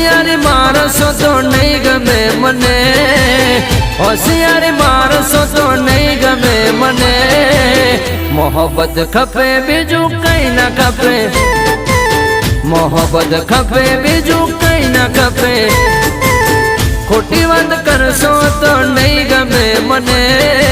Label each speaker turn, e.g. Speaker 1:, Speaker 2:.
Speaker 1: હોશિયારી માણસો તો નહીં ગમે મને, હોશિયારી માણસો તો નહીં ગમે મને. મોહબ્બત ખપે બીજું કઈ ના ખપે, મોહબ્બત ખપે બીજું કઈ ના ખપે. ખોટી વાત કરશો તો નહીં ગમે મને.